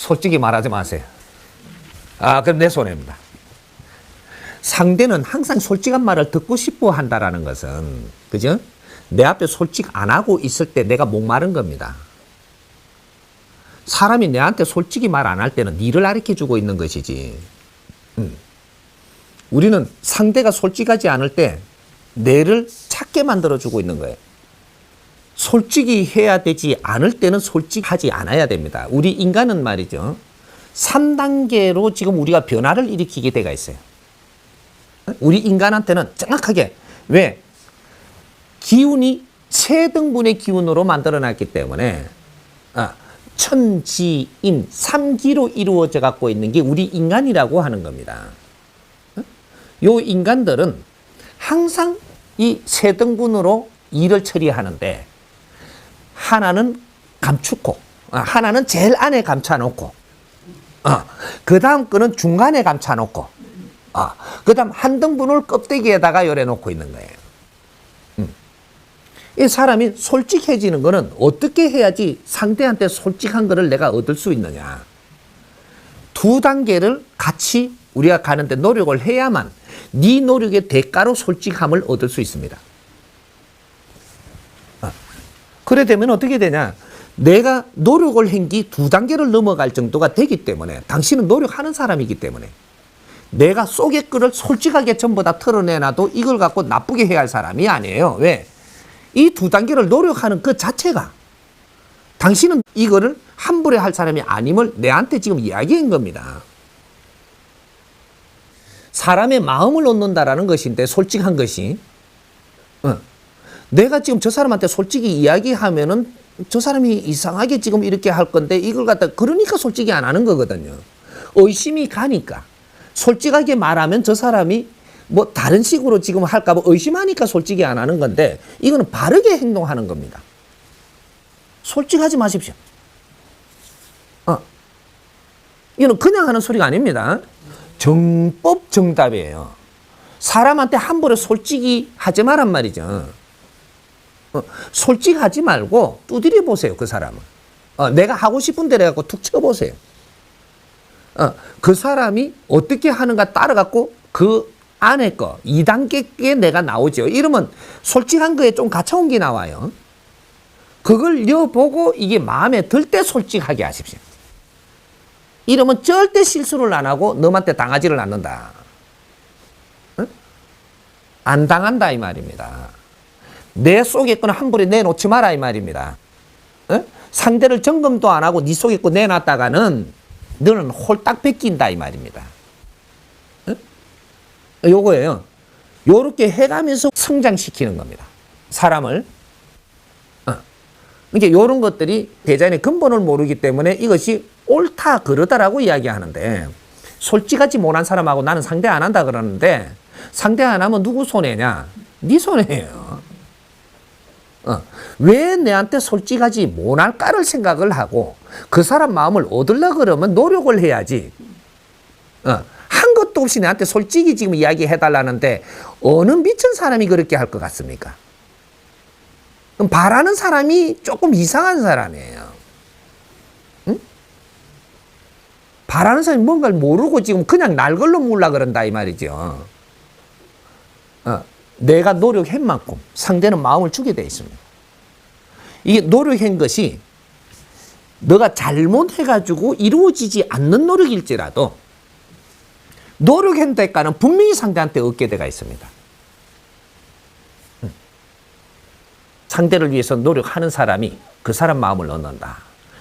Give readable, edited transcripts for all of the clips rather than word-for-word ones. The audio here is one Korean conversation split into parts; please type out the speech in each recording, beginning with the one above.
솔직히 말하지 마세요. 그럼 내 손해입니다. 상대는 항상 솔직한 말을 듣고 싶어 한다라는 것은, 그죠? 내 앞에 솔직 안 하고 있을 때 내가 목마른 겁니다. 사람이 내한테 솔직히 말 안 할 때는 니를 가르쳐 주고 있는 것이지. 우리는 상대가 솔직하지 않을 때 내를 찾게 만들어 주고 있는 거예요. 솔직히 해야 되지 않을 때는 솔직하지 않아야 됩니다. 우리 인간은 말이죠. 3단계로 지금 우리가 변화를 일으키게 돼가 있어요. 우리 인간한테는 정확하게, 왜? 기운이 세등분의 기운으로 만들어 놨기 때문에 천지인 3기로 이루어져 갖고 있는 게 우리 인간이라고 하는 겁니다. 요 인간들은 항상 이 세등분으로 일을 처리하는데, 하나는 감추고, 하나는 제일 안에 감춰놓고, 그 다음 거는 중간에 감춰놓고, 그 다음 한 등분을 껍데기에다가 열어놓고 있는 거예요. 이 사람이 솔직해지는 거는 어떻게 해야지 상대한테 솔직한 거를 내가 얻을 수 있느냐. 2단계를 같이 우리가 가는데 노력을 해야만 네 노력의 대가로 솔직함을 얻을 수 있습니다. 그래 되면 어떻게 되냐. 내가 노력을 한 게 2단계를 넘어갈 정도가 되기 때문에, 당신은 노력하는 사람이기 때문에 내가 속의 거를 솔직하게 전부 다 털어내놔도 이걸 갖고 나쁘게 해야 할 사람이 아니에요. 왜? 이 2단계를 노력하는 그 자체가, 당신은 이거를 함부로 할 사람이 아님을 내한테 지금 이야기한 겁니다. 사람의 마음을 얻는다라는 것인데, 솔직한 것이, 내가 지금 저 사람한테 솔직히 이야기하면은 저 사람이 이상하게 지금 이렇게 할 건데 이걸 갖다, 그러니까 솔직히 안 하는 거거든요. 의심이 가니까. 솔직하게 말하면 저 사람이 뭐 다른 식으로 지금 할까 봐 의심하니까 솔직히 안 하는 건데, 이거는 바르게 행동하는 겁니다. 솔직하지 마십시오. 이거는 그냥 하는 소리가 아닙니다. 정법 정답이에요. 사람한테 함부로 솔직히 하지 말란 말이죠. 솔직하지 말고 두드려 보세요, 그 사람은. 내가 하고 싶은 대로 해갖고 툭 쳐보세요. 그 사람이 어떻게 하는가 따라갖고 그 안에 거 2단계에 내가 나오죠. 이러면 솔직한 거에 좀 갇혀온 게 나와요. 그걸 여보고 이게 마음에 들 때 솔직하게 하십시오. 이러면 절대 실수를 안 하고 너한테 당하지를 않는다. 안 당한다 이 말입니다. 내 속에 거는 함부로 내놓지 마라 이 말입니다. 상대를 점검도 안 하고 네 속에 거 내놨다가는 너는 홀딱 뺏긴다 이 말입니다. 요거예요. 요렇게 해가면서 성장시키는 겁니다. 사람을. 그러니까 요런 것들이 대자연의 근본을 모르기 때문에 이것이 옳다 그러다라고 이야기하는데, 솔직하지 못한 사람하고 나는 상대 안 한다 그러는데, 상대 안 하면 누구 손해냐? 네 손해예요. 왜 내한테 솔직하지 못할까를 생각을 하고 그 사람 마음을 얻으려고 그러면 노력을 해야지. 한 것도 없이 내한테 솔직히 지금 이야기해달라는데 어느 미친 사람이 그렇게 할 것 같습니까? 그럼 바라는 사람이 조금 이상한 사람이에요. 응? 바라는 사람이 뭔가를 모르고 지금 그냥 날 걸로 물라 그런다 이 말이죠. 내가 노력한 만큼 상대는 마음을 주게 돼 있습니다. 이게 노력한 것이 너가 잘못해가지고 이루어지지 않는 노력일지라도 노력한 대가는 분명히 상대한테 얻게 돼가 있습니다. 상대를 위해서 노력하는 사람이 그 사람 마음을 얻는다.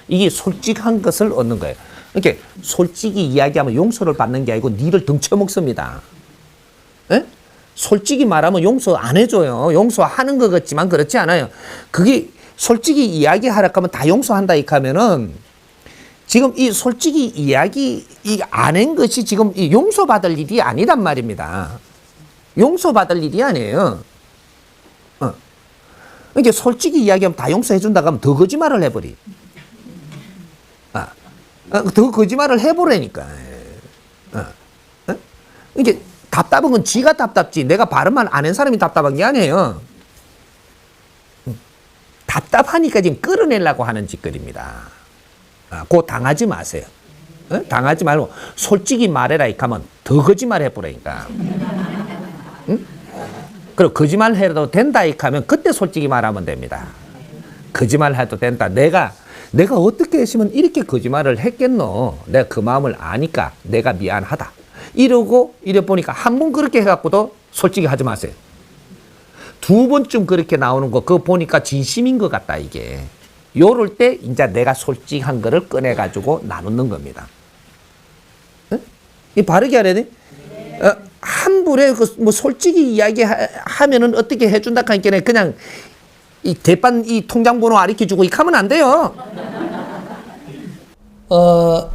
이게 솔직한 것을 얻는 거예요. 이렇게 솔직히 이야기하면 용서를 받는 게 아니고 니를 등쳐먹습니다. 에? 솔직히 말하면 용서 안 해줘요. 용서하는 것 같지만 그렇지 않아요. 그게 솔직히 이야기하라고 하면 다 용서한다 이렇게 하면은 지금 이 솔직히 이야기 안 한 것이 지금 이 용서받을 일이 아니란 말입니다. 용서받을 일이 아니에요. 그러니까 솔직히 이야기하면 다 용서해준다고 하면 더 거짓말을 해버리. 더 거짓말을 해보라니까. 이게 답답한 건 지가 답답지 내가 바른 말 안 한 사람이 답답한 게 아니에요. 답답하니까 지금 끌어내려고 하는 짓거리입니다. 그거 당하지 마세요. 당하지 말고 솔직히 말해라 이 하면 더 거짓말 해보라니까. 응? 그리고 거짓말 해도 된다 이 하면 그때 솔직히 말하면 됩니다. 거짓말 해도 된다. 내가 어떻게 했으면 이렇게 거짓말을 했겠노. 내가 그 마음을 아니까 내가 미안하다. 이래 보니까 한 번 그렇게 해갖고도 솔직히 하지 마세요. 두 번쯤 그렇게 나오는 거 그거 보니까 진심인 것 같다 이게. 요럴 때 이제 내가 솔직한 거를 꺼내가지고 나누는 겁니다. 응? 이 바르게 하려니? 함부로 뭐 솔직히 이야기하면은 어떻게 해준다 하니까 그냥 이 대판 이 통장번호 가르쳐주고 이렇게 하면 안 돼요.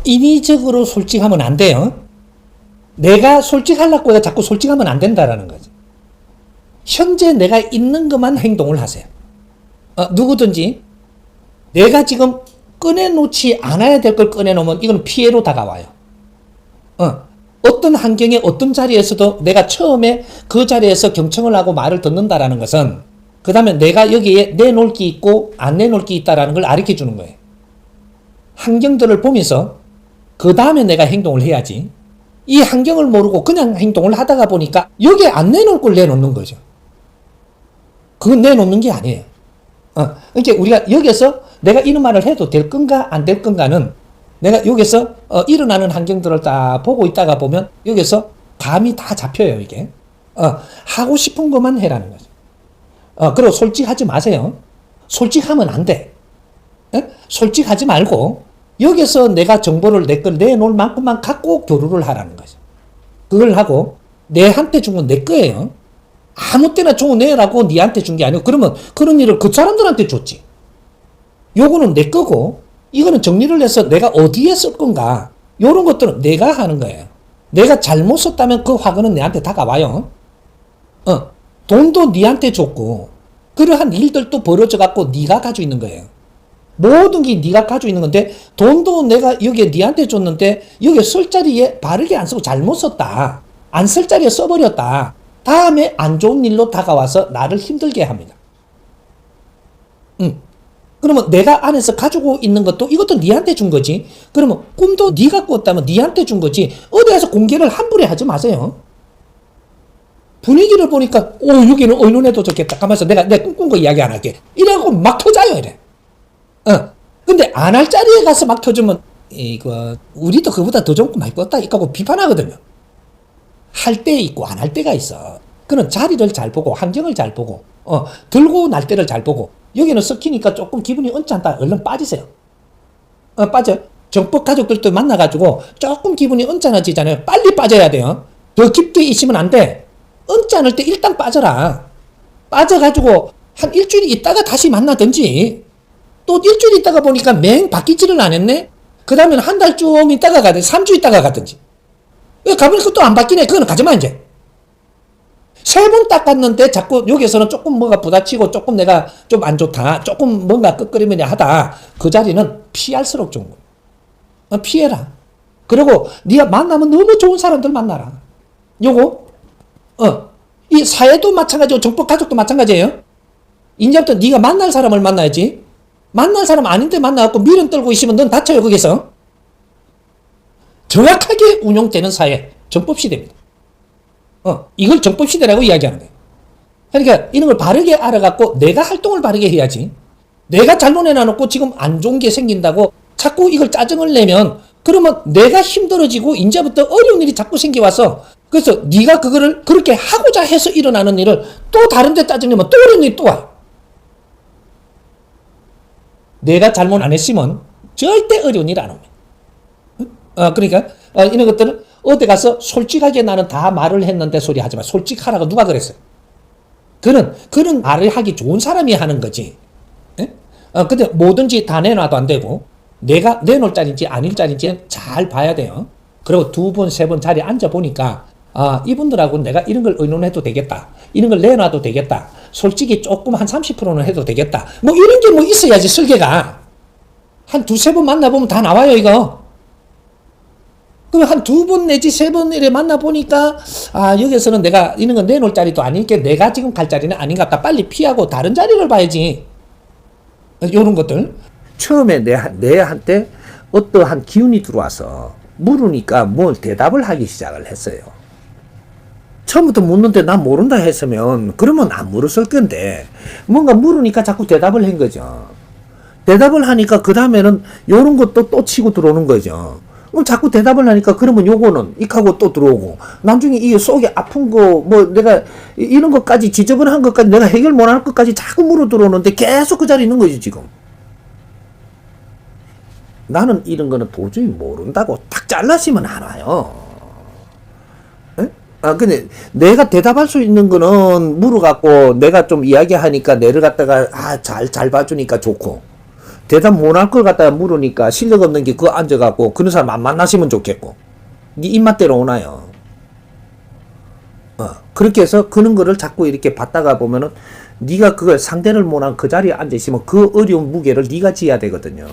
인위적으로 솔직하면 안 돼요. 내가 솔직하려고 해서 자꾸 솔직하면 안 된다라는 거죠. 현재 내가 있는 것만 행동을 하세요. 누구든지 내가 지금 꺼내놓지 않아야 될 걸 꺼내놓으면 이건 피해로 다가와요. 어떤 환경에 어떤 자리에서도 내가 처음에 그 자리에서 경청을 하고 말을 듣는다라는 것은 그 다음에 내가 여기에 내놓을 게 있고 안 내놓을 게 있다라는 걸 가르쳐 주는 거예요. 환경들을 보면서 그 다음에 내가 행동을 해야지 이 환경을 모르고 그냥 행동을 하다가 보니까 여기에 안 내놓을 걸 내놓는 거죠. 그건 내놓는 게 아니에요. 그러니까 우리가 여기서 내가 이런 말을 해도 될 건가 안 될 건가는 내가 여기서 일어나는 환경들을 다 보고 있다가 보면 여기서 감이 다 잡혀요 이게. 하고 싶은 것만 해라는 거죠. 그리고 솔직하지 마세요. 솔직하면 안 돼. 솔직하지 말고 여기서 내가 정보를 내 걸 내놓을 만큼만 갖고 교류를 하라는 거죠. 그걸 하고 내한테 준 건 내 거예요. 아무 때나 줘 내라고 니한테 준 게 아니고 그러면 그런 일을 그 사람들한테 줬지. 요거는 내 거고 이거는 정리를 해서 내가 어디에 쓸 건가 요런 것들은 내가 하는 거예요. 내가 잘못 썼다면 그 화근은 내한테 다가와요. 돈도 니한테 줬고 그러한 일들도 벌어져 갖고 니가 가지고 있는 거예요. 모든 게 니가 가지고 있는 건데 돈도 내가 여기에 니한테 줬는데 여기에 쓸 자리에 바르게 안 쓰고 잘못 썼다. 안 쓸 자리에 써버렸다. 다음에 안 좋은 일로 다가와서 나를 힘들게 합니다. 그러면 내가 안에서 가지고 있는 것도 이것도 니한테 준 거지. 그러면 꿈도 니가 꿨다면 니한테 준 거지. 어디 가서 공개를 함부로 하지 마세요. 분위기를 보니까 여기는 의논해도 좋겠다. 가만있어. 내가 꿈꾼 거 이야기 안 할게. 이래갖고 막 터져요 이래. 근데 안 할 자리에 가서 막 터지면 이거 우리도 그보다 더 좋은 거 많이 꿨다 이거고 비판하거든요. 할 때 있고 안 할 때가 있어. 그런 자리를 잘 보고 환경을 잘 보고 들고 날 때를 잘 보고 여기는 섞이니까 조금 기분이 언짢다. 얼른 빠지세요. 빠져. 정법 가족들도 만나가지고 조금 기분이 언짢아지잖아요. 빨리 빠져야 돼요. 더 깊게 있으면 안 돼. 언짢을 때 일단 빠져라. 빠져가지고 한 일주일 있다가 다시 만나든지 또 일주일 있다가 보니까 맹 바뀌지를 않았네. 그 다음에는 한 달 좀 있다가 가든지 3주 있다가 가든지 가보니까 또 안 바뀌네. 그거는 가지마 이제. 3번 닦았는데 자꾸 여기서는 조금 뭐가 부딪히고 조금 내가 좀 안 좋다. 조금 뭔가 끄끄리면 하다. 그 자리는 피할수록 좋은 거야. 피해라. 그리고 네가 만나면 너무 좋은 사람들 만나라. 요거 이 사회도 마찬가지고 정법 가족도 마찬가지예요. 이제부터 네가 만날 사람을 만나야지. 만날 사람 아닌데 만나갖고 미련 떨고 있으면 넌 다쳐요 거기서. 정확하게 운용되는 사회 정법시대입니다. 이걸 정법시대라고 이야기하는 거예요. 그러니까 이런 걸 바르게 알아갖고 내가 활동을 바르게 해야지. 내가 잘못 해놔놓고 지금 안 좋은 게 생긴다고 자꾸 이걸 짜증을 내면 그러면 내가 힘들어지고 이제부터 어려운 일이 자꾸 생겨와서 그래서 네가 그거를 그렇게 하고자 해서 일어나는 일을 또 다른 데 짜증내면 또 어려운 일이 또 와요. 내가 잘못 안 했으면 절대 어려운 일 안 옵니다. 그러니까 이런 것들은 어디 가서 솔직하게 나는 다 말을 했는데 소리 하지 마. 솔직하라고 누가 그랬어요? 그런 말을 하기 좋은 사람이 하는 거지. 근데 뭐든지 다 내놔도 안 되고 내가 내놓을 자리인지 아닐 자리인지 잘 봐야 돼요. 그리고 2번, 3번 자리에 앉아보니까 이분들하고 내가 이런 걸 의논해도 되겠다. 이런 걸 내놔도 되겠다. 솔직히 조금 한 30%는 해도 되겠다. 뭐 이런 게 뭐 있어야지 설계가. 한 2-3번 만나보면 다 나와요 이거. 그럼 한 2번 내지 3번 이래 만나보니까 여기서는 내가 이런 건 내놓을 자리도 아니니까 내가 지금 갈 자리는 아닌가 보다. 빨리 피하고 다른 자리를 봐야지. 요런 것들. 처음에 내한테 어떠한 기운이 들어와서 물으니까 뭘 대답을 하기 시작을 했어요. 처음부터 묻는데 나 모른다 했으면 그러면 안 물었을 건데 뭔가 물으니까 자꾸 대답을 한 거죠. 대답을 하니까 그 다음에는 요런 것도 또 치고 들어오는 거죠. 그럼 자꾸 대답을 하니까 그러면 요거는 익하고 또 들어오고 나중에 이게 속에 아픈 거 뭐 내가 이런 것까지 지저분한 것까지 내가 해결 못할 것까지 자꾸 물어 들어오는데 계속 그 자리에 있는 거지 지금. 나는 이런 거는 도저히 모른다고 탁 잘라시면 안 와요. 에? 근데 내가 대답할 수 있는 거는 물어갖고 내가 좀 이야기하니까 내를 갖다가 잘 봐주니까 좋고 대답 못할 걸 갖다가 물으니까 실력 없는 게 그거 앉아갖고 그런 사람 안 만나시면 좋겠고 네 입맛대로 오나요. 그렇게 해서 그런 거를 자꾸 이렇게 받다가 보면은 네가 그걸 상대를 못한 그 자리에 앉아있으면 그 어려운 무게를 네가 지어야 되거든요.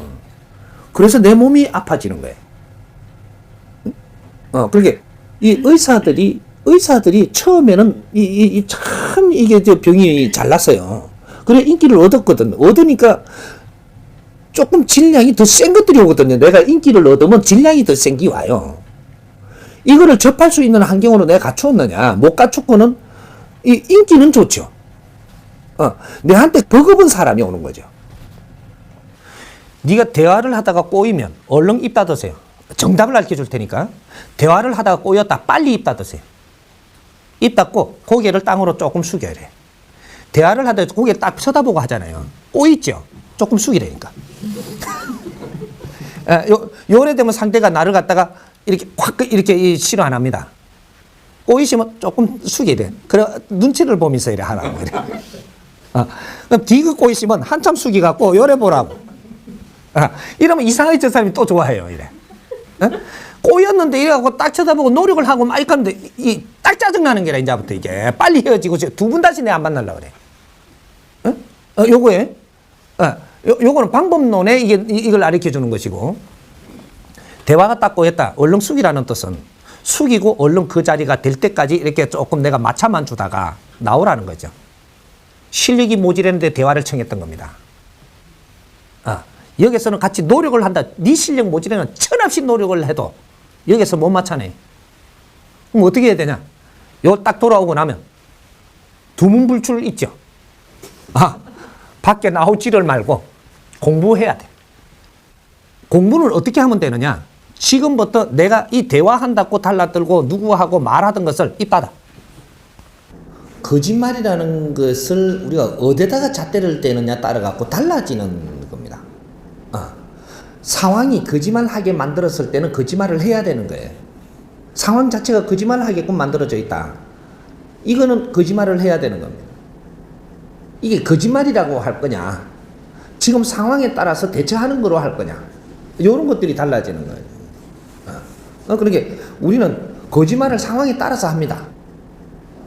그래서 내 몸이 아파지는 거예요. 그러니까 이 의사들이 처음에는 참 이게 병이 잘 났어요. 그래 인기를 얻었거든. 얻으니까 조금 질량이 더 센 것들이 오거든요. 내가 인기를 얻으면 질량이 더 센 게 와요. 이거를 접할 수 있는 환경으로 내가 갖추었느냐? 못 갖췄고는 이 인기는 좋죠. 내한테 버거운 사람이 오는 거죠. 네가 대화를 하다가 꼬이면 얼른 입 닫으세요. 정답을 알려줄 테니까. 대화를 하다가 꼬였다. 빨리 입 닫으세요. 입 닫고 고개를 땅으로 조금 숙여야 돼. 대화를 하다가 고개를 딱 쳐다보고 하잖아요. 꼬있죠? 조금 숙이라니까. 요래 되면 상대가 나를 갖다가 이렇게 확 이렇게 싫어 안 합니다. 꼬이시면 조금 숙여야 돼. 그래 눈치를 보면서 이래 하라고. 이래. 그럼 디귿 꼬이시면 한참 숙이갖고 요래 보라고. 이러면 이상하게 저 사람이 또 좋아해요. 이래. 꼬였는데 이래갖고 딱 쳐다보고 노력을 하고 막 이랬는데 딱 짜증나는 게라 이제부터 이게 빨리 헤어지고 두 분 다시 내 안 만나려고 그래. 요거에 요거는 방법론에 이걸 가르쳐 주는 것이고 대화가 딱 꼬였다. 얼른 숙이라는 뜻은 숙이고 얼른 그 자리가 될 때까지 이렇게 조금 내가 맞춰만 주다가 나오라는 거죠. 실력이 모자랐는데 대화를 청했던 겁니다. 여기서는 같이 노력을 한다. 네 실력 모자라면 천없이 노력을 해도 여기서 못 맞춰내. 그럼 어떻게 해야 되냐? 요 딱 돌아오고 나면 두문불출 있죠. 밖에 나오지를 말고 공부해야 돼. 공부는 어떻게 하면 되느냐? 지금부터 내가 이 대화한다고 달라들고 누구하고 말하던 것을 입 닫아. 거짓말이라는 것을 우리가 어디다가 잣대를 떼느냐 따라 갖고 달라지는 겁니다. 상황이 거짓말하게 만들었을 때는 거짓말을 해야 되는 거예요. 상황 자체가 거짓말하게끔 만들어져 있다. 이거는 거짓말을 해야 되는 겁니다. 이게 거짓말이라고 할 거냐, 지금 상황에 따라서 대처하는 거로 할 거냐, 이런 것들이 달라지는 거예요. 그러니까 우리는 거짓말을 상황에 따라서 합니다.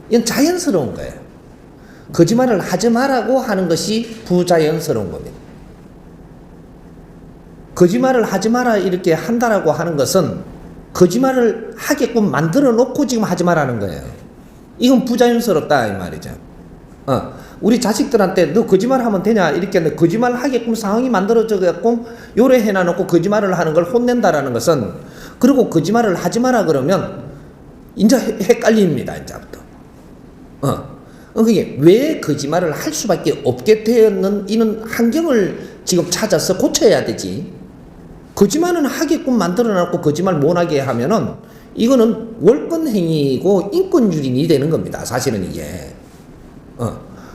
이건 자연스러운 거예요. 거짓말을 하지 말라고 하는 것이 부자연스러운 겁니다. 거짓말을 하지 마라 이렇게 한다라고 하는 것은 거짓말을 하게끔 만들어 놓고 지금 하지 말라는 거예요. 이건 부자연스럽다 이 말이죠. 우리 자식들한테 너 거짓말 하면 되냐 이렇게 거짓말 하게끔 상황이 만들어져갖고 요래 해놔놓고 거짓말을 하는 걸 혼낸다라는 것은, 그리고 거짓말을 하지 마라 그러면 이제 헷갈립니다 이제부터. 그게 왜 거짓말을 할 수밖에 없게 되었는 이런 환경을 지금 찾아서 고쳐야 되지. 거짓말은 하게끔 만들어놨고 거짓말 못하게 하면은 이거는 월권행위고 인권유린이 되는 겁니다. 사실은 이게.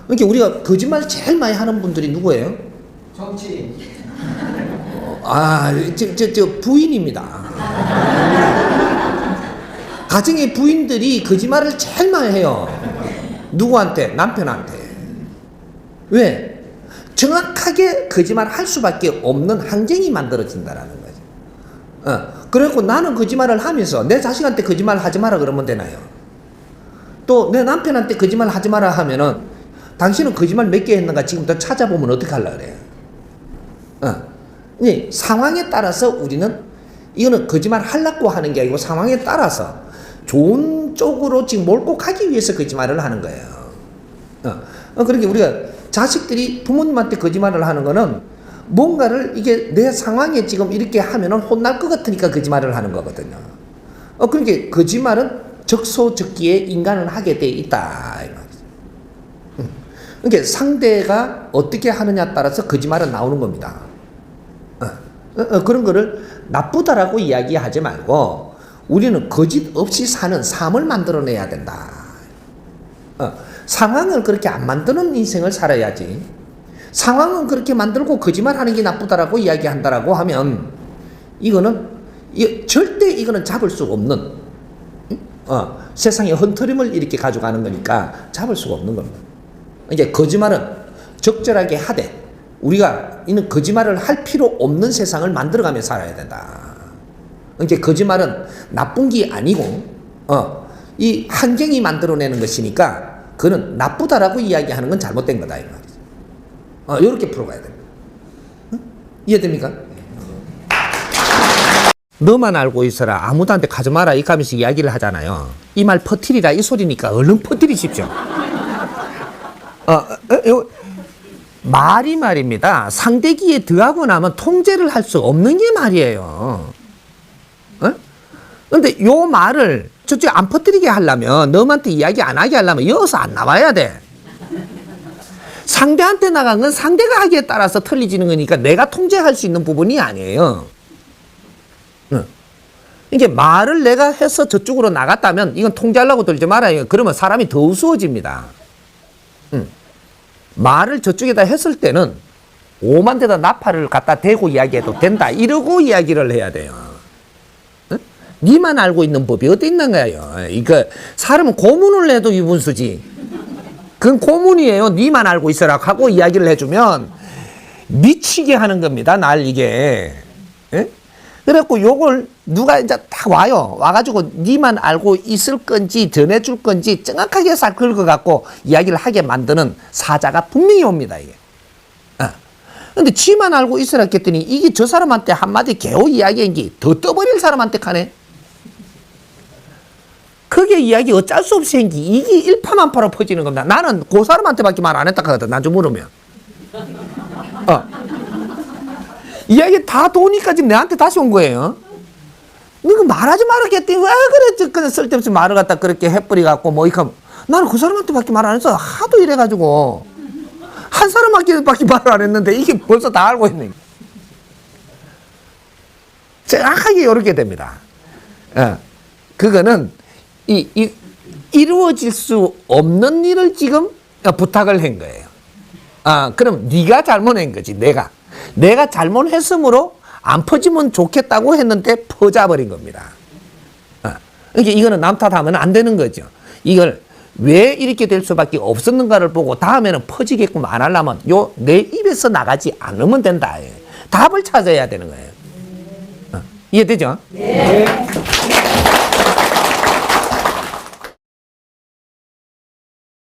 그러니까 우리가 거짓말 제일 많이 하는 분들이 누구예요? 정치인. 저 부인입니다. 가정의 부인들이 거짓말을 제일 많이 해요. 누구한테? 남편한테. 왜? 정확하게 거짓말 할 수밖에 없는 환경이 만들어진다라는 거죠. 그래갖고 나는 거짓말을 하면서 내 자식한테 거짓말 하지 마라 그러면 되나요? 또 내 남편한테 거짓말 하지 마라 하면은 당신은 거짓말 몇 개 했는가 지금부터 찾아보면 어떻게 하려고 그래요? 상황에 따라서 우리는 이거는 거짓말 하려고 하는 게 아니고 상황에 따라서 좋은 쪽으로 지금 몰고 가기 위해서 거짓말을 하는 거예요. 그러니까 우리가 자식들이 부모님한테 거짓말을 하는 거는 뭔가를 이게 내 상황에 지금 이렇게 하면은 혼날 것 같으니까 거짓말을 하는 거거든요. 그러니까 거짓말은 적소적기에 인간은 하게 돼 있다. 그러니까 상대가 어떻게 하느냐에 따라서 거짓말은 나오는 겁니다. 그런 거를 나쁘다라고 이야기하지 말고 우리는 거짓 없이 사는 삶을 만들어내야 된다. 상황을 그렇게 안 만드는 인생을 살아야지. 상황은 그렇게 만들고 거짓말하는 게 나쁘다라고 이야기한다라고 하면 이거는 절대 이거는 잡을 수 없는 세상의 헌터림을 이렇게 가져가는 거니까 잡을 수가 없는 겁니다. 이제 거짓말은 적절하게 하되 우리가 이는 거짓말을 할 필요 없는 세상을 만들어가며 살아야 된다. 이제 거짓말은 나쁜 게 아니고 이 환경이 만들어내는 것이니까 그는 나쁘다라고 이야기하는 건 잘못된 거다 이 말이죠. 이렇게 풀어가야 됩니다. 이해됩니까? 너만 알고 있어라. 아무도한테 가지 마라. 이 가면서 이야기를 하잖아요. 이 말 퍼뜨리라 이 소리니까 얼른 퍼뜨리십시오. 말이 말입니다. 상대기에 더하고 나면 통제를 할 수 없는 게 말이에요. 근데 요 말을 저쪽에 안 퍼뜨리게 하려면 너한테 이야기 안 하게 하려면 여기서 안 나와야 돼. 상대한테 나간 건 상대가 하기에 따라서 틀리지는 거니까 내가 통제할 수 있는 부분이 아니에요. 이게 말을 내가 해서 저쪽으로 나갔다면 이건 통제하려고 들지 말아요. 그러면 사람이 더 우스워집니다. 말을 저쪽에다 했을 때는 오만 데다 나팔을 갖다 대고 이야기해도 된다. 이러고 이야기를 해야 돼요. 니만 알고 있는 법이 어디 있는가요? 이거 사람은 고문을 해도 유분수지. 그건 고문이에요. 니만 알고 있어라 하고 이야기를 해주면 미치게 하는 겁니다. 날 이게. 그래갖고 요걸 누가 이제 딱 와요. 와가지고 니만 알고 있을 건지 전해줄 건지 정확하게 싹 긁어갖고 이야기를 하게 만드는 사자가 분명히 옵니다. 이게. 근데 지만 알고 있으라 했더니 이게 저 사람한테 한마디 겨우 이야기한 게 더 떠버릴 사람한테 가네. 그게 이야기 어쩔 수 없이 생기 이게 일파만파로 퍼지는 겁니다. 나는 그 사람한테밖에 말 안 했다 하거든. 나 좀 물으면. 이야기 다 도니까 지금 내한테 다시 온 거예요. 너그 말하지 말았겠더니 왜 그래 그냥 쓸데없이 말을 갖다 그렇게 해버리갖고 뭐 이렇게 나는 그 사람한테밖에 말 안 했어. 하도 이래가지고 한 사람밖에 말을 안 했는데 이게 벌써 다 알고 있네. 정확하게 이렇게 됩니다. 그거는 이루어질 수 없는 일을 지금 부탁을 한 거예요. 그럼 네가 잘못한 거지. 내가 잘못했으므로 안 퍼지면 좋겠다고 했는데 퍼져버린 겁니다. 그러니까 이거는 남 탓하면 안 되는 거죠. 이걸 왜 이렇게 될 수밖에 없었는가를 보고 다음에는 퍼지게끔 안 하려면 내 입에서 나가지 않으면 된다. 답을 찾아야 되는 거예요. 이해되죠? 네.